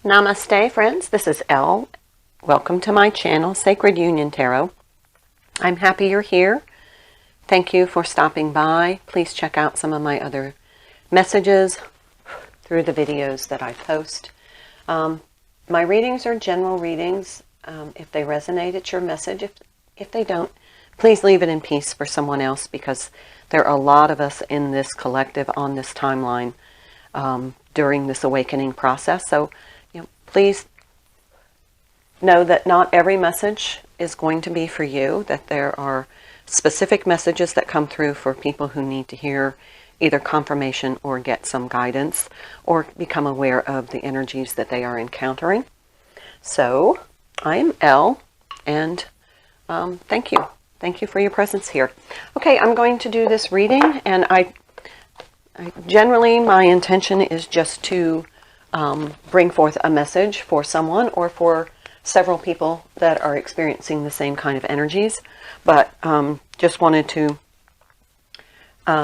Namaste, friends. This is Elle. Welcome to my channel, Sacred Union Tarot. I'm happy you're here. Thank you for stopping by. Please check out some of my other messages through the videos that I post. My readings are general readings. If they resonate, it's your message. If they don't, please leave it in peace for someone else, because there are a lot of us in this collective on this timeline during this awakening process. So, please know that not every message is going to be for you, that there are specific messages that come through for people who need to hear either confirmation or get some guidance or become aware of the energies that they are encountering. So, I'm Elle, and thank you. Thank you for your presence here. Okay, I'm going to do this reading, and I generally, my intention is just to bring forth a message for someone or for several people that are experiencing the same kind of energies, but just wanted to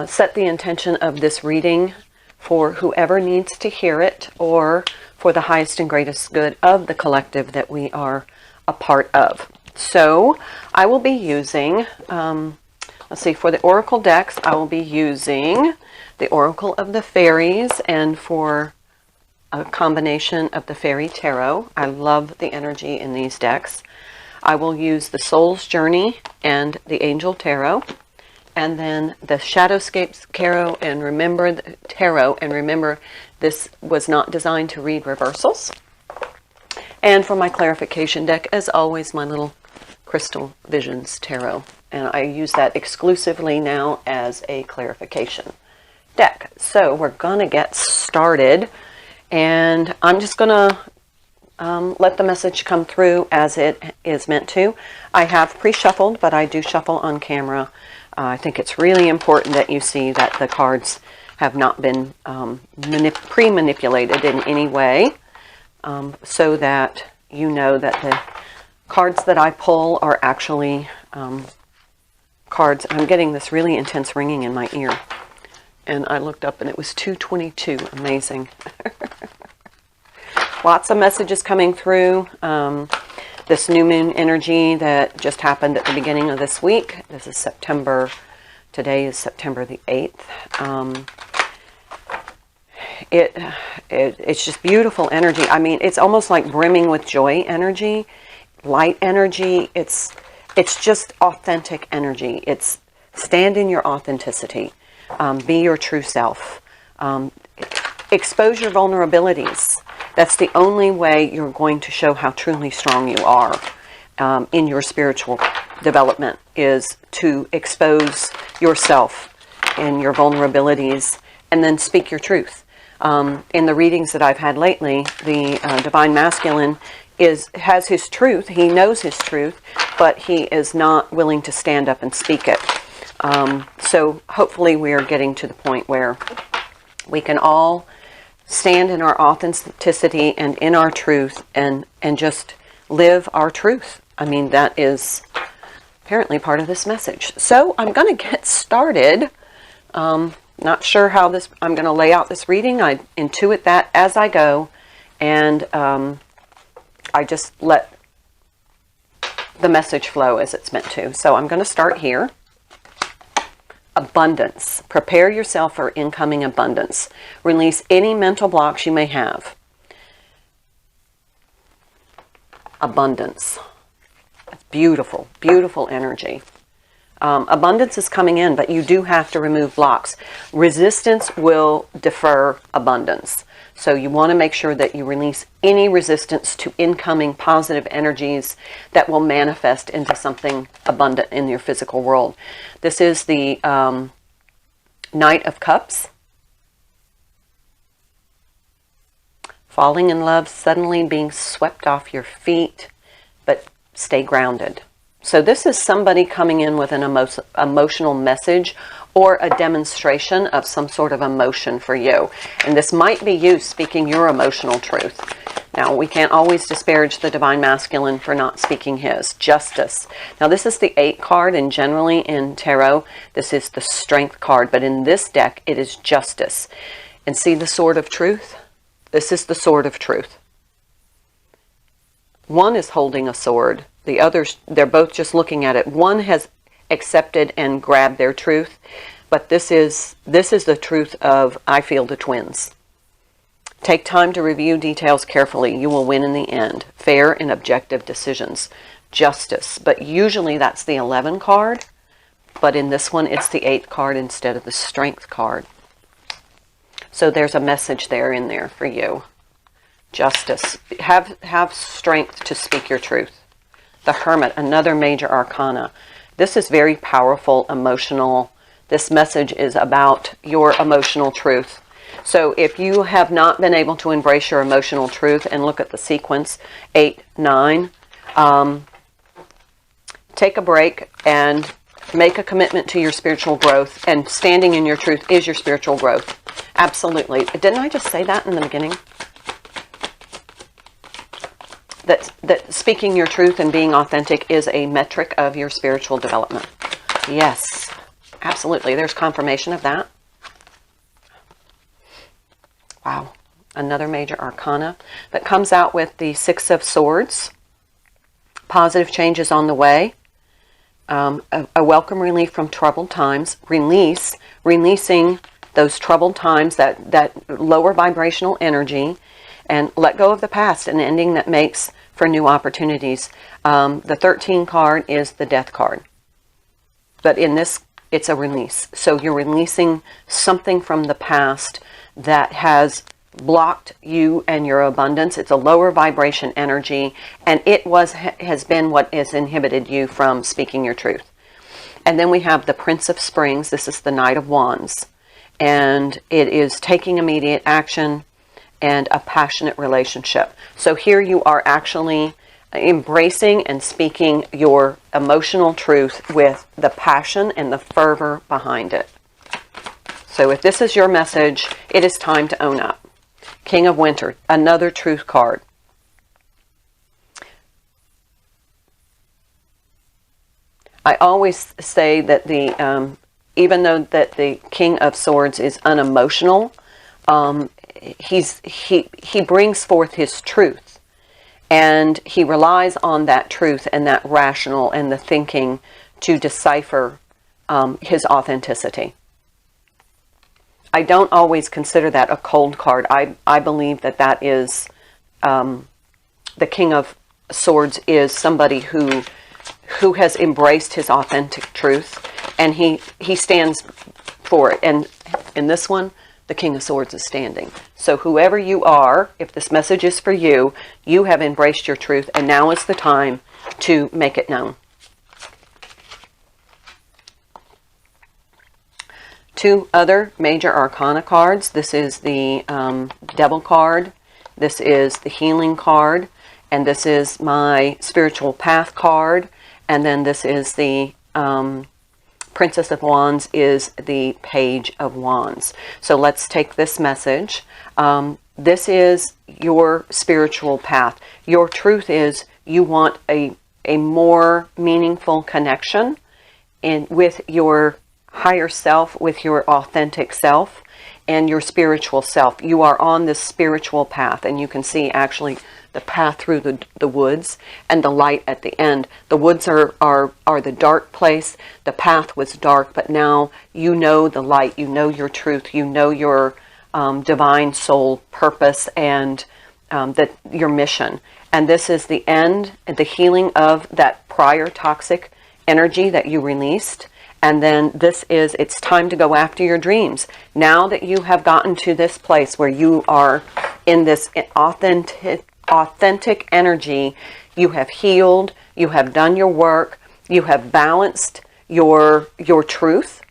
set the intention of this reading for whoever needs to hear it, or for the highest and greatest good of the collective that we are a part of. So I will be using, let's see, for the Oracle decks, I will be using the Oracle of the Fairies, and for a combination of the Fairy Tarot. I love the energy in these decks. I will use the Soul's Journey and the Angel Tarot, and then the Shadowscapes Tarot. And remember, this was not designed to read reversals. And for my clarification deck, as always, my little Crystal Visions Tarot, and I use that exclusively now as a clarification deck. So we're gonna get started. And I'm just going to let the message come through as it is meant to. I have pre-shuffled, but I do shuffle on camera. I think it's really important that you see that the cards have not been pre-manipulated in any way, so that you know that the cards that I pull are actually cards. I'm getting this really intense ringing in my ear. And I looked up and it was 2:22. Amazing. Lots of messages coming through. This new moon energy that just happened at the beginning of this week. This is September. Today is September the 8th. It's just beautiful energy. I mean, it's almost like brimming with joy energy, light energy. It's just authentic energy. It's stand in your authenticity. Be your true self. Expose your vulnerabilities. That's the only way you're going to show how truly strong you are in your spiritual development, is to expose yourself and your vulnerabilities, and then speak your truth. In the readings that I've had lately, the Divine Masculine has his truth. He knows his truth, but he is not willing to stand up and speak it. So hopefully we are getting to the point where we can all stand in our authenticity and in our truth, and just live our truth. I mean, that is apparently part of this message. So I'm going to get started. Not sure how I'm going to lay out this reading. I intuit that as I go, and I just let the message flow as it's meant to. So I'm going to start here. Abundance. Prepare yourself for incoming abundance. Release any mental blocks you may have. Abundance. That's beautiful, beautiful energy. Abundance is coming in, but you do have to remove blocks. Resistance will defer abundance. So you want to make sure that you release any resistance to incoming positive energies that will manifest into something abundant in your physical world. This is the Knight of Cups. Falling in love, suddenly being swept off your feet, but stay grounded. So this is somebody coming in with an emotional message or a demonstration of some sort of emotion for you. And this might be you speaking your emotional truth. Now, we can't always disparage the Divine Masculine for not speaking his. Justice. Now, this is the 8 card, and generally in tarot, this is the Strength card. But in this deck, it is Justice. And see the Sword of Truth? This is the Sword of Truth. One is holding a sword. The others, they're both just looking at it. One has accepted and grabbed their truth, but this is the truth of, I feel, the twins. Take time to review details carefully. You will win in the end. Fair and objective decisions. Justice. But usually that's the 11 card. But in this one, it's the 8 card instead of the Strength card. So there's a message there in there for you. Justice. Have strength to speak your truth. The Hermit, another major arcana. This is very powerful, emotional. This message is about your emotional truth. So if you have not been able to embrace your emotional truth, and look at the sequence, 8, 9, take a break and make a commitment to your spiritual growth, and standing in your truth is your spiritual growth. Absolutely. Didn't I just say that in the beginning? That speaking your truth and being authentic is a metric of your spiritual development. Yes, absolutely. There's confirmation of that. Wow. Another major arcana that comes out with the 6 of Swords. Positive changes on the way. A welcome relief from troubled times. Releasing those troubled times, that lower vibrational energy, and let go of the past, an ending that makes for new opportunities. The 13 card is the Death card. But in this, it's a release. So you're releasing something from the past that has blocked you and your abundance. It's a lower vibration energy, and it has been what has inhibited you from speaking your truth. And then we have the Prince of Springs. This is the Knight of Wands, and it is taking immediate action and a passionate relationship. So here you are actually embracing and speaking your emotional truth with the passion and the fervor behind it. So if this is your message, it is time to own up. King of Winter, another truth card. I always say that even though that the King of Swords is unemotional, he brings forth his truth, and he relies on that truth and that rational and the thinking to decipher his authenticity. I don't always consider that a cold card. I believe that is the King of Swords is somebody who has embraced his authentic truth, and he stands for it. And in this one, the King of Swords is standing. So whoever you are, if this message is for you, you have embraced your truth, and now is the time to make it known. 2 other major arcana cards. This is the Devil card. This is the Healing card. And this is my Spiritual Path card. And then this is the Princess of Wands, is the Page of Wands. So let's take this message. This is your spiritual path. Your truth is you want a more meaningful connection with your higher self, with your authentic self, and your spiritual self. You are on this spiritual path, and you can see actually the path through the woods and the light at the end. The woods are the dark place. The path was dark, but now you know the light. You know your truth. You know your divine soul purpose and your mission. And this is the end, the healing of that prior toxic energy that you released. And then this is, it's time to go after your dreams. Now that you have gotten to this place where you are in this authentic energy, you have healed, you have done your work, you have balanced your truth,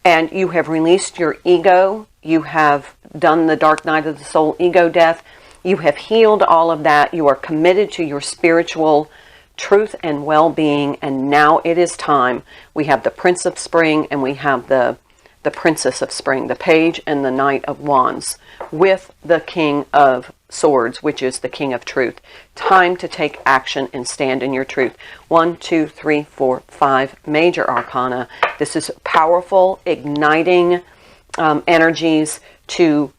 and you have released your ego. You have done the dark night of the soul, ego death. You have healed all of that. You are committed to your spiritual truth and well-being, and now it is time. We have the Prince of Spring, and we have the Princess of Spring, the Page and the Knight of Wands, with the King of Swords, which is the King of Truth. Time to take action and stand in your truth. 1, 2, 3, 4, 5 major arcana. This is powerful, igniting energies to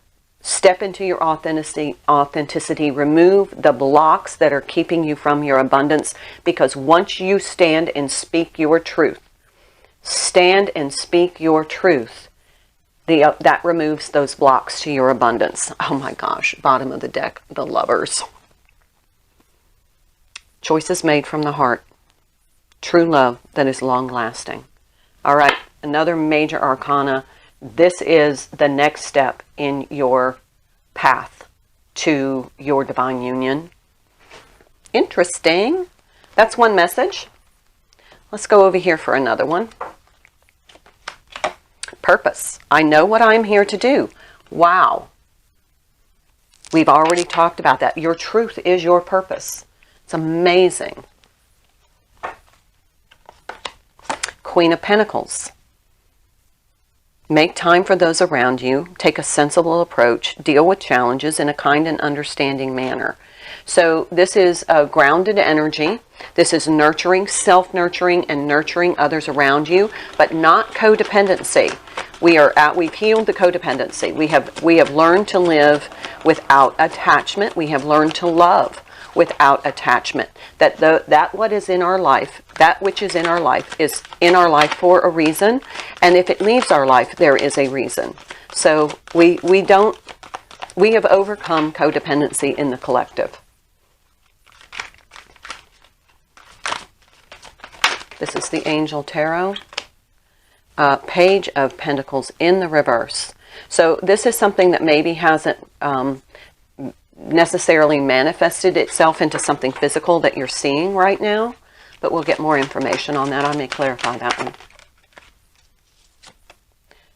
Step into your authenticity. Remove the blocks that are keeping you from your abundance, because once you stand and speak your truth, that removes those blocks to your abundance. Oh my gosh, bottom of the deck, the Lovers. Choices made from the heart. True love that is long-lasting. All right, another major arcana. This is the next step in your path to your divine union. Interesting. That's one message. Let's go over here for another one. Purpose. I know what I'm here to do. Wow. We've already talked about that. Your truth is your purpose. It's amazing. Queen of Pentacles. Make time for those around you. Take a sensible approach. Deal with challenges in a kind and understanding manner. So this is a grounded energy. This is nurturing, self-nurturing, and nurturing others around you, but not codependency. We've healed the codependency. We have learned to live without attachment. We have learned to love without attachment. That what is in our life, that which is in our life, is in our life for a reason, and if it leaves our life, there is a reason. So we have overcome codependency in the collective. This is the Angel Tarot. Page of Pentacles in the reverse. So this is something that maybe hasn't necessarily manifested itself into something physical that you're seeing right now, but we'll get more information on that. I may clarify that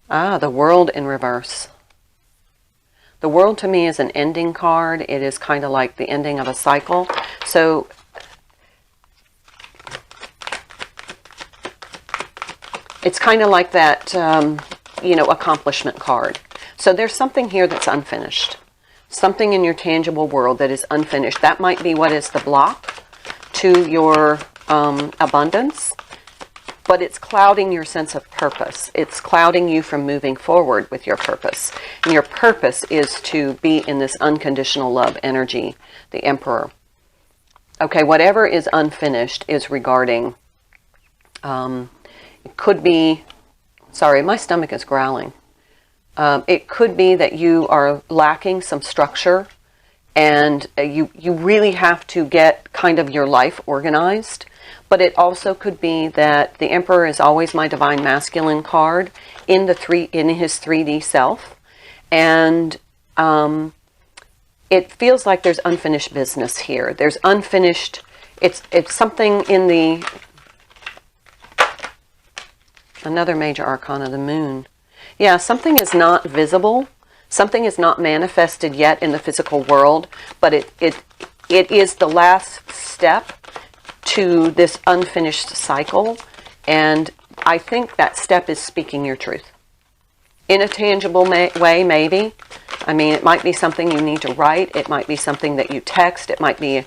one. The World in reverse. The World to me is an ending card. It is kind of like the ending of a cycle. So it's kind of like that, accomplishment card. So there's something here that's unfinished. Something in your tangible world that is unfinished. That might be what is the block to your abundance, but it's clouding your sense of purpose. It's clouding you from moving forward with your purpose. And your purpose is to be in this unconditional love energy, the Emperor. Okay, whatever is unfinished is regarding, it could be, sorry, my stomach is growling. It could be that you are lacking some structure, and you really have to get kind of your life organized. But it also could be that the Emperor is always my Divine Masculine card in his 3D self, and it feels like there's unfinished business here. There's unfinished. It's something in the another major arcana, the Moon. Yeah, something is not visible. Something is not manifested yet in the physical world, but it is the last step to this unfinished cycle, and I think that step is speaking your truth. In a tangible way, maybe. I mean, it might be something you need to write. It might be something that you text. It might be,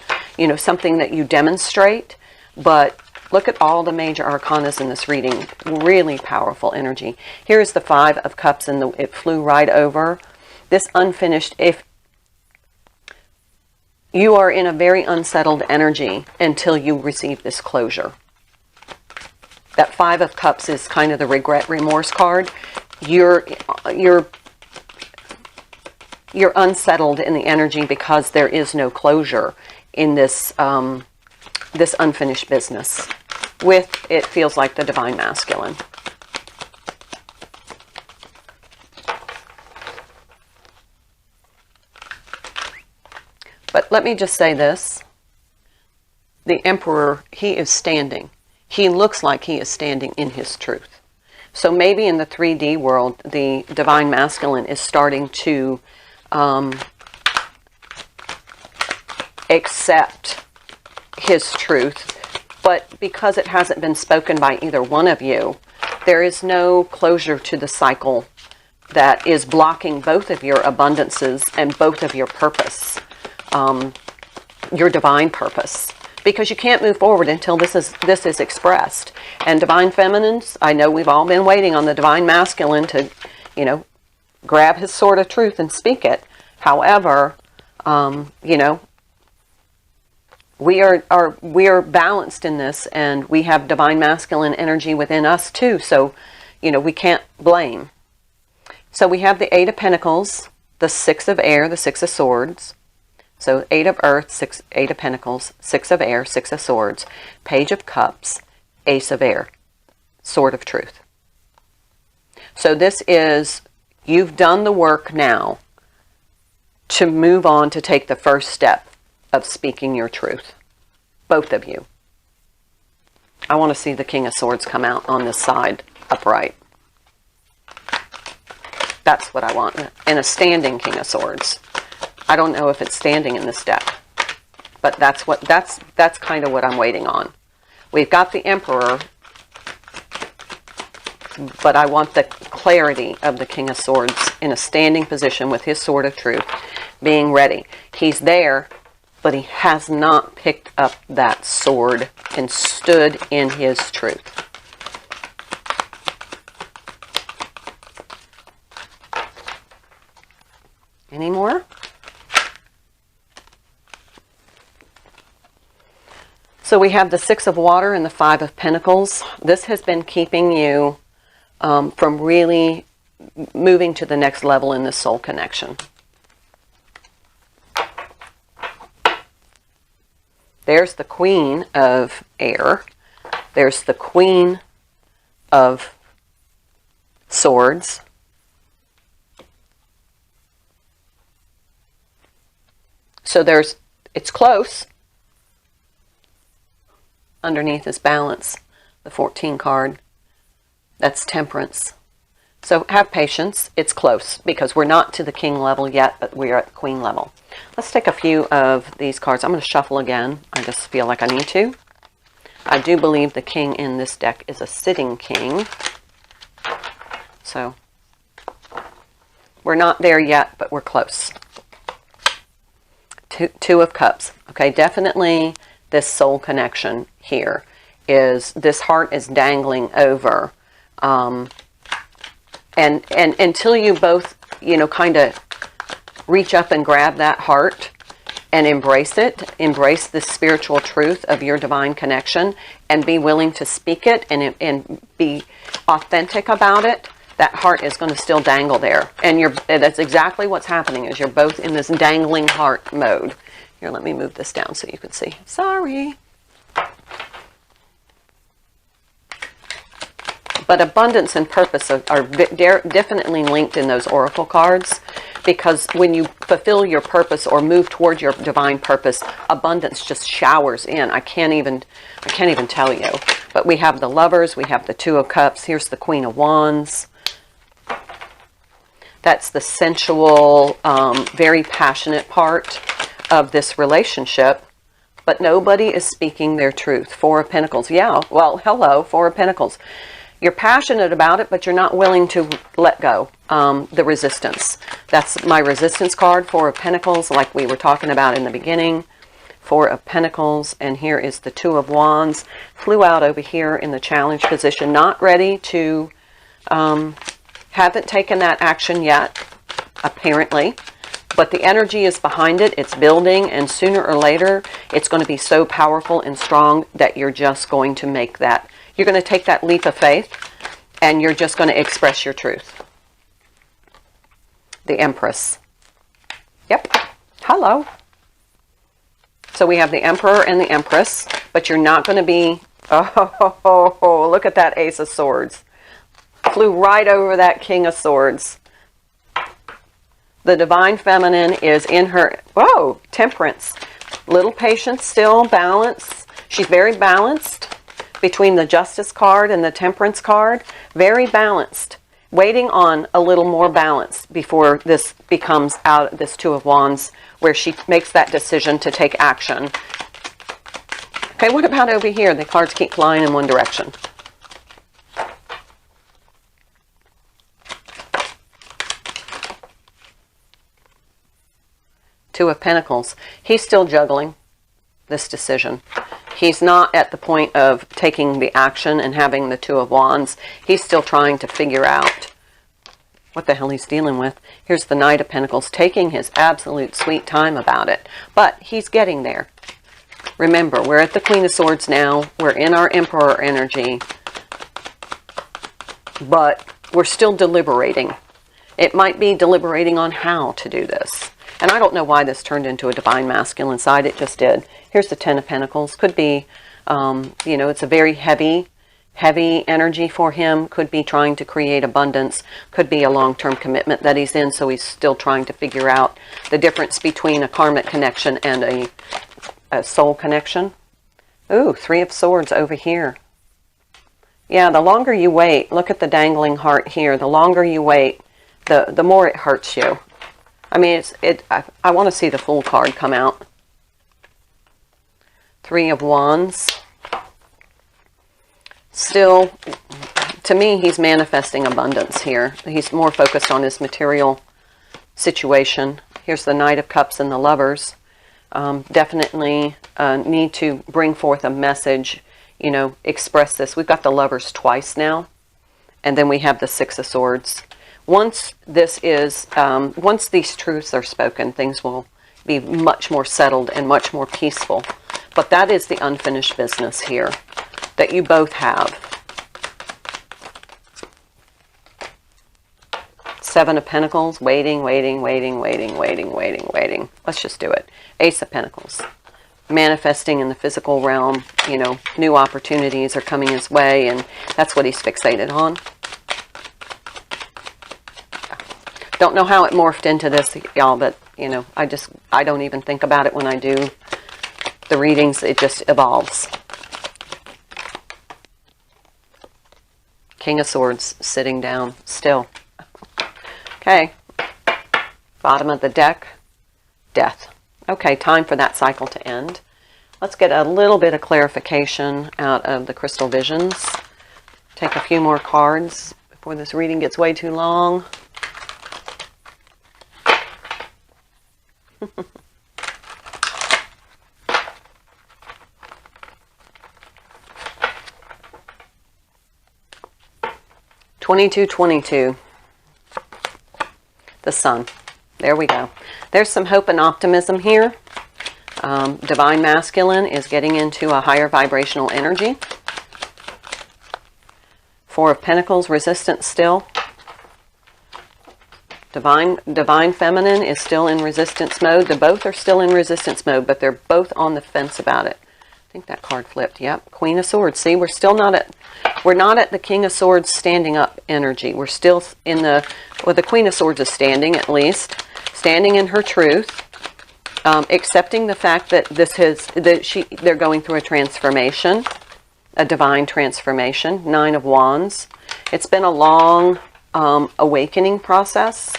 something that you demonstrate, but look at all the major arcanas in this reading. Really powerful energy. Here's the Five of Cups, and it flew right over. This unfinished, if you are in a very unsettled energy until you receive this closure. That Five of Cups is kind of the regret, remorse card. You're unsettled in the energy because there is no closure in this this unfinished business. With, it feels like the Divine Masculine. But let me just say this. The Emperor, he is standing. He looks like he is standing in his truth. So maybe in the 3D world, the Divine Masculine is starting to accept his truth. But because it hasn't been spoken by either one of you, there is no closure to the cycle that is blocking both of your abundances and both of your purpose, your divine purpose. Because you can't move forward until this is expressed. And Divine Feminines, I know we've all been waiting on the Divine Masculine to, grab his sword of truth and speak it. However, you know, we are balanced in this, and we have divine masculine energy within us too. So, you know, we can't blame. So we have the Eight of Pentacles, the Six of Air, the Six of Swords. So Eight of Earth, Eight of Pentacles, Six of Air, Six of Swords, Page of Cups, Ace of Air, Sword of Truth. So this is, you've done the work now to move on to take the first step of speaking your truth. Both of you. I want to see the King of Swords come out on this side upright. That's what I want. And a standing King of Swords. I don't know if it's standing in this deck, but that's kind of what I'm waiting on. We've got the Emperor, but I want the clarity of the King of Swords in a standing position with his Sword of Truth, being ready. He's there, but he has not picked up that sword and stood in his truth. Any more? So we have the Six of Water and the Five of Pentacles. This has been keeping you from really moving to the next level in this soul connection. There's the Queen of Air. There's the Queen of Swords. So it's close. Underneath is Balance, the 14 card. That's Temperance. So have patience. It's close because we're not to the King level yet, but we're at the Queen level. Let's take a few of these cards. I'm going to shuffle again. I just feel like I need to. I do believe the King in this deck is a sitting King. So we're not there yet, but we're close. Two of Cups. Okay, definitely this soul connection here is, this heart is dangling over. And until you both, you know, kind of reach up and grab that heart and embrace it, embrace the spiritual truth of your divine connection and be willing to speak it and be authentic about it, that heart is going to still dangle there. And that's exactly what's happening, is you're both in this dangling heart mode. Here, let me move this down so you can see. Sorry. But abundance and purpose are definitely linked in those oracle cards, because when you fulfill your purpose or move towards your divine purpose, abundance just showers in. I can't even tell you. But we have the Lovers, we have the Two of Cups. Here's the Queen of Wands. That's the sensual, very passionate part of this relationship. But nobody is speaking their truth. Four of Pentacles. Yeah, well, hello, Four of Pentacles. You're passionate about it, but you're not willing to let go. The resistance. That's my resistance card, Four of Pentacles, like we were talking about in the beginning. Four of Pentacles, and here is the Two of Wands. Flew out over here in the challenge position, not ready to, haven't taken that action yet, apparently. But the energy is behind it, it's building, and sooner or later, it's going to be so powerful and strong that you're just going to make that. You're going to take that leap of faith, and you're just going to express your truth. The Empress. Yep. Hello. So we have the Emperor and the Empress, but you're not going to be... Oh, look at that Ace of Swords. Flew right over that King of Swords. The Divine Feminine is in her... Whoa! Temperance. Little patience still. Balance. She's very balanced. Between the Justice card and the Temperance card, very balanced, waiting on a little more balance before this becomes out, this Two of Wands, where she makes that decision to take action. Okay, what about over here? The cards keep flying in one direction. Two of Pentacles. He's still juggling this decision. He's not at the point of taking the action and having the Two of Wands. He's still trying to figure out what the hell he's dealing with. Here's the Knight of Pentacles, taking his absolute sweet time about it. But he's getting there. Remember, we're at the Queen of Swords now. We're in our Emperor energy. But we're still deliberating. It might be deliberating on how to do this. And I don't know why this turned into a Divine Masculine side. It just did. Here's the Ten of Pentacles. Could be, you know, it's a very heavy energy for him. Could be trying to create abundance. Could be a long-term commitment that he's in, so he's still trying to figure out the difference between a karmic connection and a soul connection. Ooh, Three of Swords over here. Yeah, the longer you wait, look at the dangling heart here. The longer you wait, the more it hurts you. I mean, I want to see the Fool card come out. Three of Wands. Still, to me, he's manifesting abundance here. He's more focused on his material situation. Here's the Knight of Cups and the Lovers. Definitely need to bring forth a message, you know, express this. We've got the Lovers twice now. And then we have the Six of Swords. Once this is, once these truths are spoken, things will be much more settled and much more peaceful. But that is the unfinished business here that you both have. Seven of Pentacles, waiting. Let's just do it. Ace of Pentacles, manifesting in the physical realm. You know, new opportunities are coming his way, and that's what he's fixated on. Don't know how it morphed into this, y'all, but, you know, I don't even think about it when I do the readings. It just evolves. King of Swords sitting down still. Okay. Bottom of the deck, Death. Okay, time for that cycle to end. Let's get a little bit of clarification out of the crystal visions. Take a few more cards before this reading gets way too long. (2222). The Sun. There we go. There's some hope and optimism here. Divine Masculine is getting into a higher vibrational energy. Four of Pentacles, resistance still. Divine Feminine is still in resistance mode. They both are still in resistance mode, but they're both on the fence about it. I think that card flipped. Yep, Queen of Swords. See, we're still not at, we're not at the King of Swords standing up energy. We're still in the, well, the Queen of Swords is standing, at least, standing in her truth, accepting the fact that they're going through a transformation, a divine transformation. Nine of Wands. It's been a long awakening process.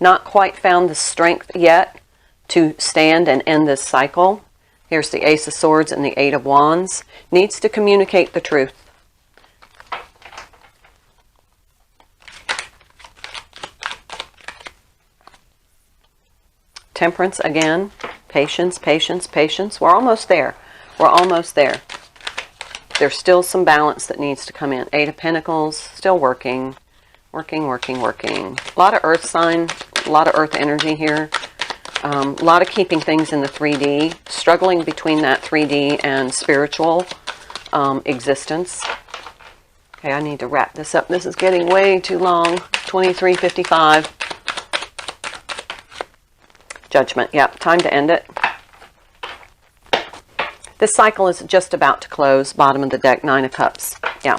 Not quite found the strength yet to stand and end this cycle. Here's the Ace of Swords and the Eight of Wands. Needs to communicate the truth. Temperance again. Patience, patience, patience. We're almost there. We're almost there. There's still some balance that needs to come in. Eight of Pentacles, still working. Working. A lot of earth sign, a lot of earth energy here. A lot of keeping things in the 3D. Struggling between that 3D and spiritual existence. Okay, I need to wrap this up. This is getting way too long. 23:55. Judgment. Yep, time to end it. This cycle is just about to close. Bottom of the deck, Nine of Cups. Yeah.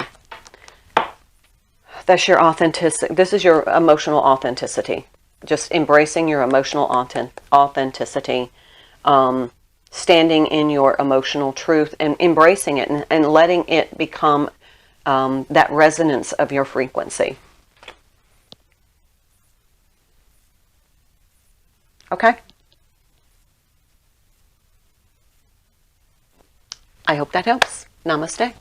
That's your authenticity. This is your emotional authenticity. Just embracing your emotional authenticity. Standing in your emotional truth and embracing it and letting it become that resonance of your frequency. Okay? I hope that helps. Namaste.